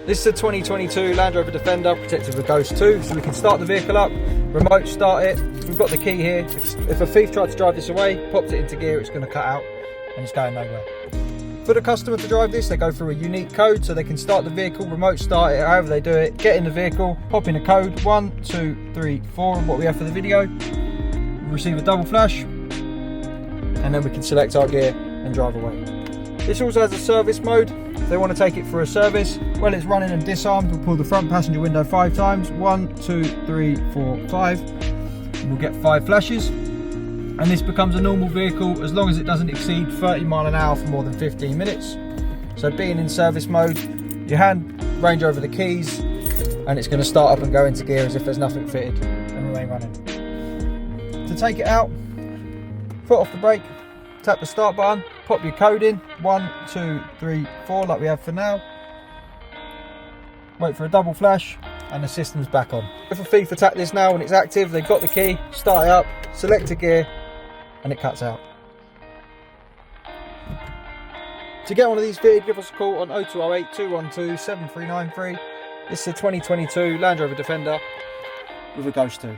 This is a 2022 Land Rover Defender protected with Ghost 2, so we can start the vehicle up, remote start it. We've got the key here. If a thief tried to drive this away, pops it into gear, it's going to cut out and it's going nowhere. For the customer to drive this, they go through a unique code so they can start the vehicle, remote start it, however they do it, get in the vehicle, pop in a code 1, 2, 3, 4, and what we have for the video. We receive a double flash, and then we can select our gear and drive away. This also has a service mode. If they want to take it for a service, while it's running and disarmed, we'll pull the front passenger window 5 times. 1, 2, 3, 4, 5. And we'll get 5 flashes. And this becomes a normal vehicle as long as it doesn't exceed 30 miles an hour for more than 15 minutes. So being in service mode, your hand range over the keys and it's going to start up and go into gear as if there's nothing fitted and remain running. To take it out, foot off the brake, tap the start button, pop your code in, 1, 2, 3, 4 like we have for now. Wait for a double flash and the system's back on. If a thief attack this now and it's active, they've got the key, start it up, select a gear and it cuts out. To get one of these fitted, give us a call on 0208 212 7393. This is a 2022 Land Rover Defender with a Ghost 2.